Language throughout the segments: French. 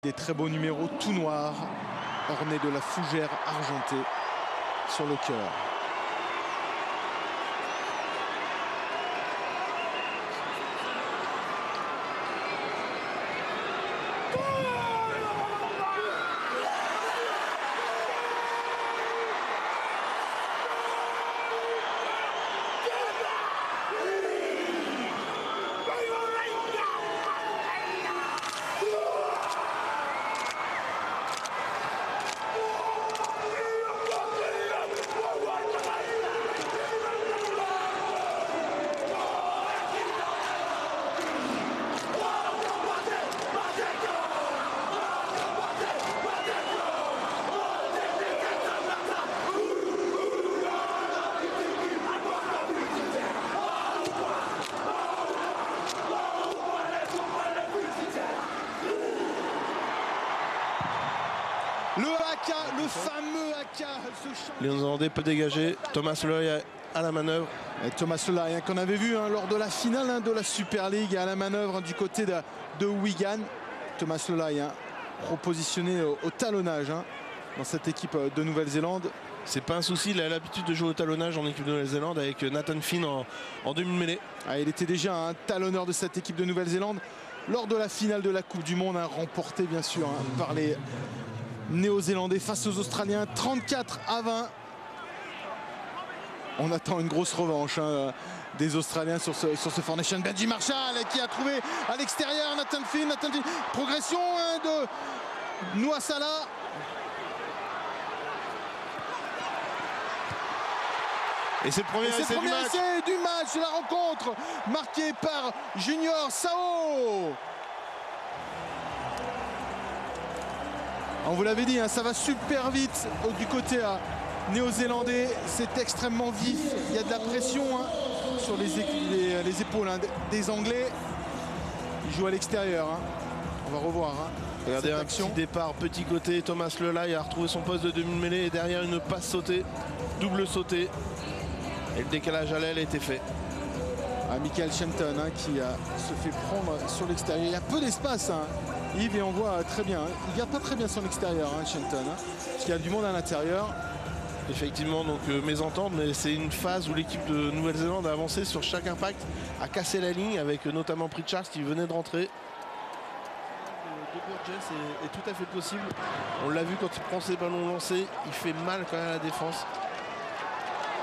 Des très beaux numéros tout noirs, ornés de la fougère argentée sur le cœur. Le haka, le fameux haka. Les Néerlandais peut dégager. Thomas Loy à la manœuvre. Et Thomas Loy qu'on avait vu lors de la finale de la Super League à la manœuvre du côté de Wigan. Thomas Loy repositionné au talonnage dans cette équipe de Nouvelle-Zélande. C'est pas un souci, il a l'habitude de jouer au talonnage en équipe de Nouvelle-Zélande avec Nathan Finn en demi-mêlée. Il était déjà un talonneur de cette équipe de Nouvelle-Zélande lors de la finale de la Coupe du Monde, remportée bien sûr par les Néo-Zélandais face aux Australiens, 34-20. On attend une grosse revanche des Australiens sur ce Formation. Benji Marshall qui a trouvé à l'extérieur Nathan Finn. Progression de Nuasala. Et c'est le premier essai du match de la rencontre, marqué par Junior Sao. On vous l'avait dit, ça va super vite du côté néo-zélandais. C'est extrêmement vif. Il y a de la pression sur les épaules des Anglais. Ils jouent à l'extérieur. On va revoir. Regardez un petit départ, petit côté. Thomas Loy a retrouvé son poste de demi-mêlée et derrière une passe sautée, double sautée. Et le décalage à l'aile a été fait. Michael Shenton qui se fait prendre sur l'extérieur. Il y a peu d'espace, Yves, et on voit très bien. Il ne garde pas très bien son extérieur, Shenton, parce qu'il y a du monde à l'intérieur. Effectivement, donc mésentente, mais c'est une phase où l'équipe de Nouvelle-Zélande a avancé sur chaque impact, a cassé la ligne avec notamment Pritchard qui venait de rentrer. De Burgess est tout à fait possible. On l'a vu quand il prend ses ballons lancés, il fait mal quand même à la défense.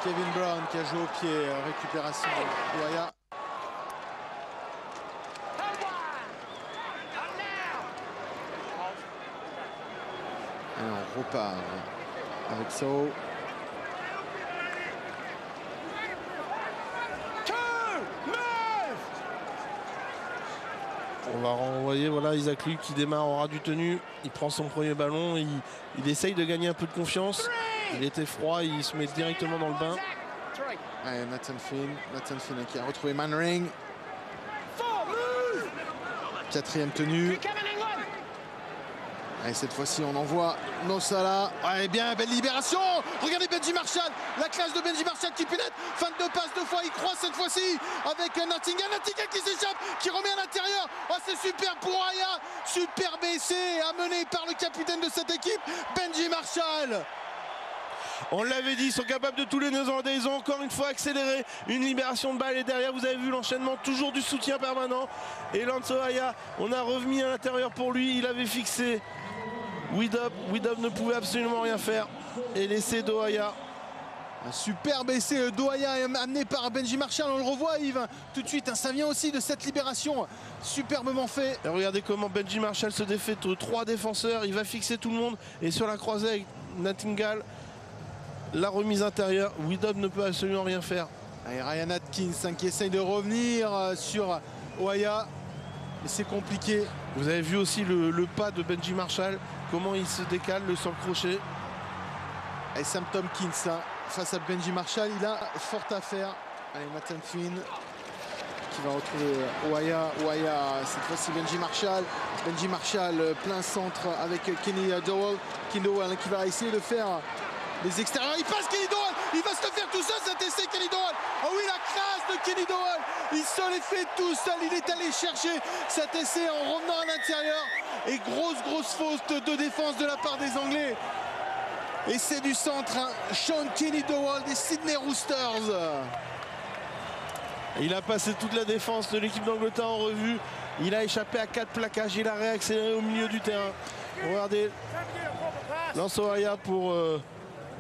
Kevin Brown qui a joué au pied, récupération de Waya. Et on repart avec So. On va renvoyer, voilà, Isaac Luke qui démarre en ras du tenu. Il prend son premier ballon, il essaye de gagner un peu de confiance. Il était froid, il se met directement dans le bain. Allez, Nathan Finn qui a retrouvé Manring. Quatrième tenue. Allez, cette fois-ci, on envoie Nosala. Allez, bien, belle libération. Regardez Benji Marshall. La classe de Benji Marshall qui pénètre. Fin de passe, deux fois, il croise cette fois-ci avec Nottingham. Nottingham qui s'échappe, qui remet à l'intérieur. Oh, c'est super pour Aya. Superbe essai amené par le capitaine de cette équipe, Benji Marshall. On l'avait dit, ils sont capables de tous les Néo-Zélandais. Ils ont encore une fois accéléré une libération de balle. Et derrière, vous avez vu l'enchaînement, toujours du soutien permanent. Et Lance Aya, on a remis à l'intérieur pour lui. Il avait fixé Widop ne pouvait absolument rien faire. Et l'essai d'Ohaya. Un superbe essai d'Ohaya amené par Benji Marshall. On le revoit, Yves, tout de suite. Ça vient aussi de cette libération superbement fait. Et regardez comment Benji Marshall se défait de 3 défenseurs. Il va fixer tout le monde. Et sur la croisée avec Nottingham, la remise intérieure, Widop ne peut absolument rien faire. Et Ryan Atkins qui essaye de revenir sur Ohaya, mais c'est compliqué. Vous avez vu aussi le pas de Benji Marshall, comment il se décale sur le crochet. Et Sam Tompkins face à Benji Marshall, il a fort à faire. Allez, Nathan Finn qui va retrouver Ohaya, cette fois-ci Benji Marshall plein centre avec Kenny Dowell qui va essayer de faire Les extérieurs, il passe Kenny Dowell, il va se le faire tout seul cet essai Kenny Dowell. Ah oui, la classe de Kenny Dowell, il se l'est fait tout seul, il est allé chercher cet essai en revenant à l'intérieur. Et grosse faute de défense de la part des Anglais. Et c'est du centre, hein. Sean Kenny Dowell des Sydney Roosters. Il a passé toute la défense de l'équipe d'Angleterre en revue. Il a échappé à 4 plaquages, il a réaccéléré au milieu du terrain. Regardez, Lansoaya pour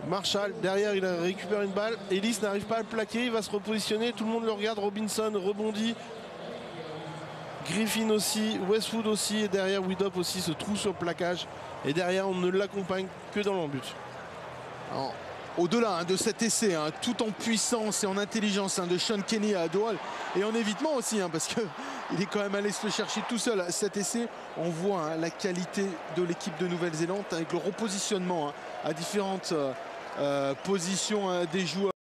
Marshall. Derrière, il récupère une balle. Ellis n'arrive pas à le plaquer, il va se repositionner. Tout le monde le regarde. Robinson rebondit. Griffin aussi, Westwood aussi. Et derrière, Widdop aussi se trouve sur le plaquage. Et derrière, on ne l'accompagne que dans l'embut. Au-delà de cet essai, hein, tout en puissance et en intelligence, hein, de Sean Kenny à Dowell, et en évitement aussi, hein, parce qu'il est quand même allé se le chercher tout seul. Cet essai, on voit, hein, la qualité de l'équipe de Nouvelle-Zélande avec le repositionnement, hein, à différentes positions, des joueurs.